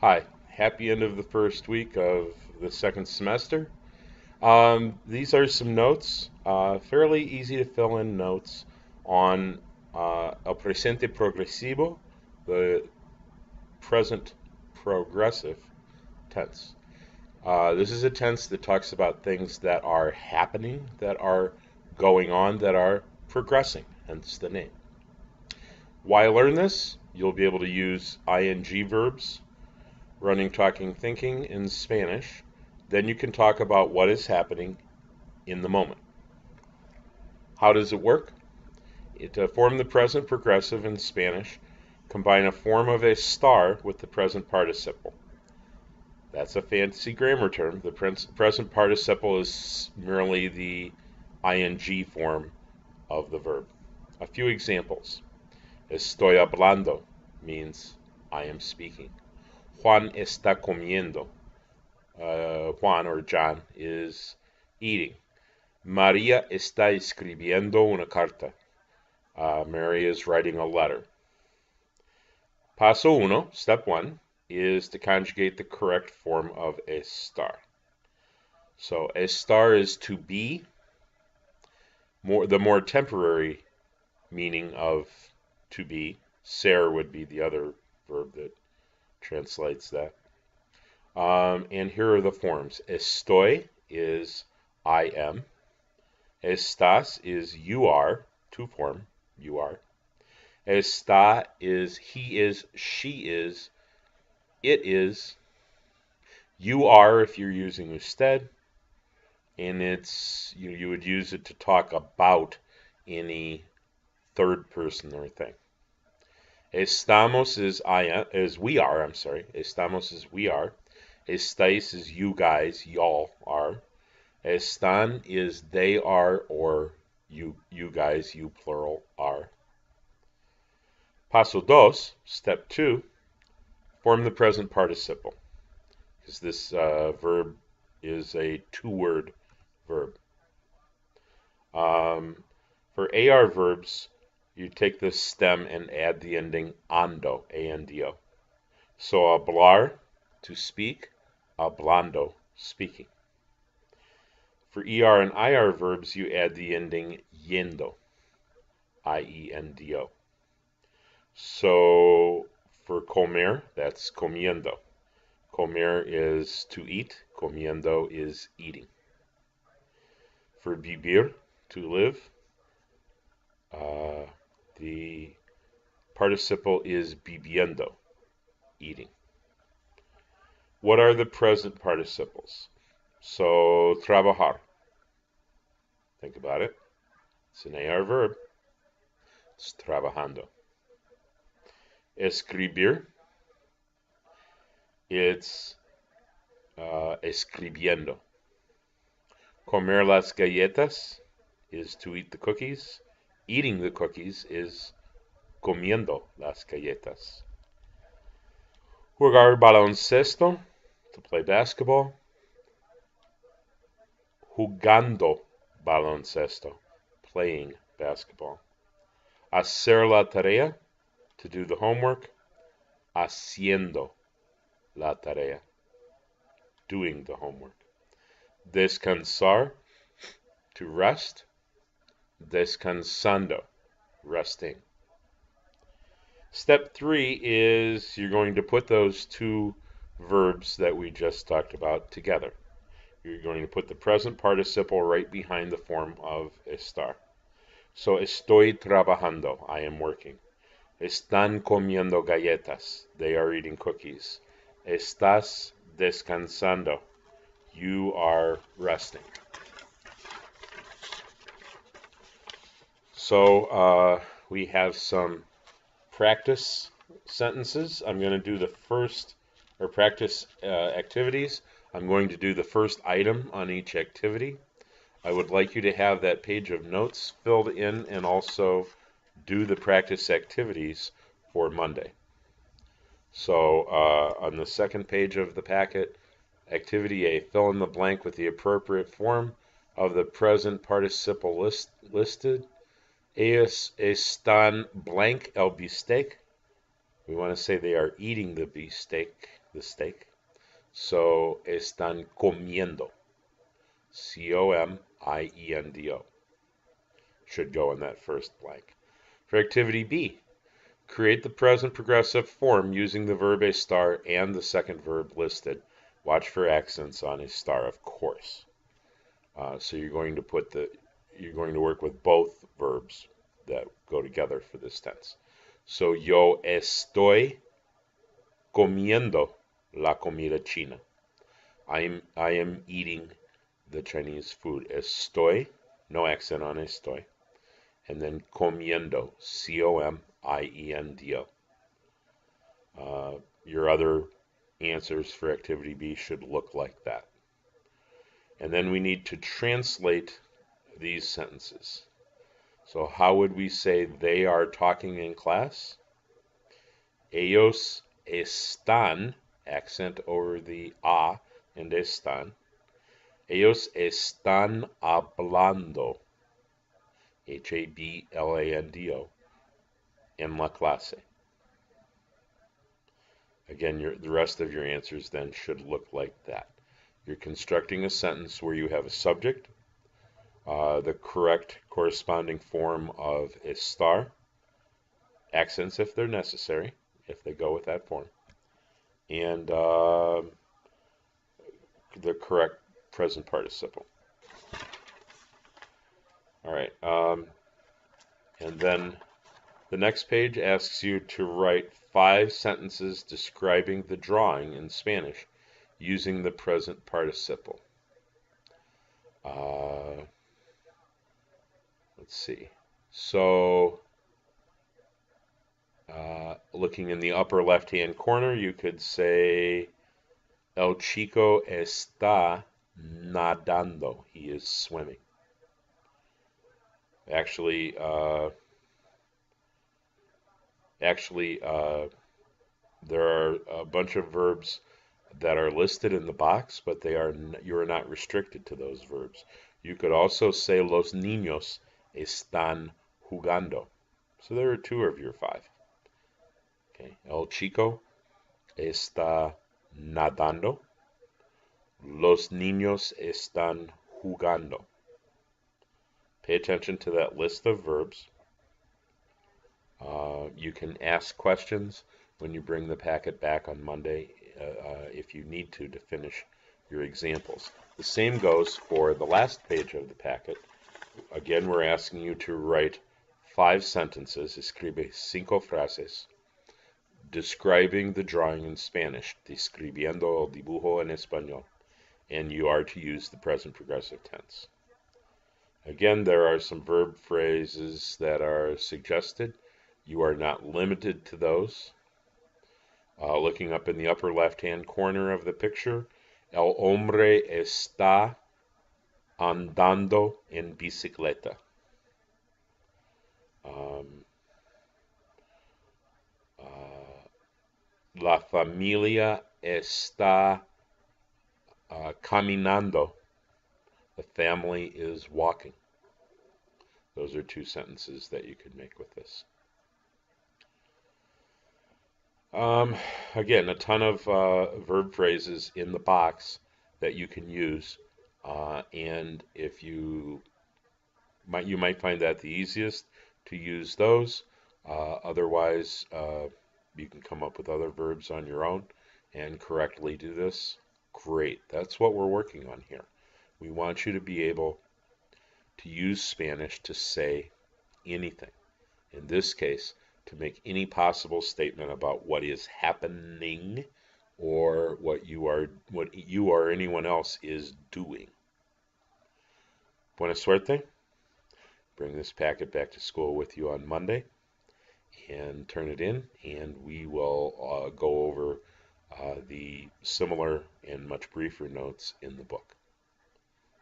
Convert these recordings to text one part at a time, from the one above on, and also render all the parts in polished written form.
Hi, happy end of the first week of the second semester. These are some notes, fairly easy to fill in notes on el presente progresivo, the present progressive tense. This is a tense that talks about things that are happening, that are going on, that are progressing, hence the name. Why learn this? You'll be able to use ing verbs running, talking, thinking in Spanish, then you can talk about what is happening in the moment. How does it work? To form the present progressive in Spanish, combine a form of estar with the present participle. That's a fancy grammar term. The present participle is merely the ing form of the verb. A few examples. Estoy hablando means I am speaking. Juan está comiendo. Juan or John is eating. María está escribiendo una carta. Mary is writing a letter. Paso uno, step one, is to conjugate the correct form of estar. So estar is to be. The more temporary meaning of to be. Ser would be the other verb that translates that. And here are the forms. Estoy is I am. Estás is you are, to form, you are. Está is he is, she is, it is. You are if you're using usted, and it's you would use it to talk about any third person or thing. Estamos is we are, I'm sorry. Estamos is we are. Estáis is you guys, y'all are. Están is they are or you guys, you plural are. Paso dos, step two, form the present participle, because this verb is a two-word verb. For AR verbs, you take the stem and add the ending ando, A-N-D-O. So hablar, to speak, hablando, speaking. For ER and IR verbs, you add the ending yendo, I-E-N-D-O. So for comer, that's comiendo. Comer is to eat, comiendo is eating. For vivir, to live, the participle is viviendo, eating. What are the present participles? So trabajar. Think about it. It's an AR verb. It's trabajando. Escribir. It's escribiendo. Comer las galletas is to eat the cookies. Eating the cookies is comiendo las galletas. Jugar baloncesto, to play basketball. Jugando baloncesto, playing basketball. Hacer la tarea, to do the homework. Haciendo la tarea, doing the homework. Descansar, to rest. Descansando, resting. Step three is you're going to put those two verbs that we just talked about together. You're going to put the present participle right behind the form of estar. So estoy trabajando, I am working. Están comiendo galletas, they are eating cookies. Estás descansando, you are resting. So we have some practice sentences. I'm going to do the first, or practice activities. I'm going to do the first item on each activity. I would like you to have that page of notes filled in and also do the practice activities for Monday. So on the second page of the packet, activity A, fill in the blank with the appropriate form of the present participle listed. Ellos están blank el bistec. We want to say they are eating the beefsteak, the steak. So, están comiendo. C-O-M-I-E-N-D-O. Should go in that first blank. For activity B, create the present progressive form using the verb estar and the second verb listed. Watch for accents on estar, of course. So you're going to work with both verbs that go together for this tense. So yo estoy comiendo la comida china. I am eating the Chinese food. Estoy, no accent on estoy. And then comiendo, C-O-M-I-E-N-D-O. Your other answers for activity B should look like that. And then we need to translate these sentences. So how would we say they are talking in class? Ellos están, accent over the a and están. Ellos están hablando, H-A-B-L-A-N-D-O, en la clase. Again, the rest of your answers then should look like that. You're constructing a sentence where you have a subject, the correct corresponding form of estar, accents if they're necessary, if they go with that form, and the correct present participle. All right, and then the next page asks you to write 5 sentences describing the drawing in Spanish using the present participle. Let's see. So, looking in the upper left-hand corner, you could say, El chico está nadando. He is swimming. Actually, there are a bunch of verbs that are listed in the box, but you are not restricted to those verbs. You could also say los niños están jugando. So there are 2 of your 5. Okay. El chico está nadando. Los niños están jugando. Pay attention to that list of verbs. You can ask questions when you bring the packet back on Monday if you need to finish your examples. The same goes for the last page of the packet. Again, we're asking you to write 5 sentences, escribe 5 frases, describing the drawing in Spanish, describiendo el dibujo en español, and you are to use the present progressive tense. Again, there are some verb phrases that are suggested. You are not limited to those. Looking up in the upper left-hand corner of the picture, el hombre está andando en bicicleta. La familia está caminando. The family is walking. Those are 2 sentences that you could make with this. Again, a ton of verb phrases in the box that you can use, and if you might find that the easiest to use those. Otherwise, you can come up with other verbs on your own and correctly do this. Great. That's what we're working on here. We want you to be able to use Spanish to say anything. In this case, to make any possible statement about what is happening or what you or anyone else is doing. Buena suerte. Bring this packet back to school with you on Monday and turn it in, and we will go over the similar and much briefer notes in the book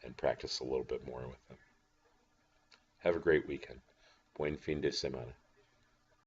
and practice a little bit more with them. Have a great weekend. Buen fin de semana.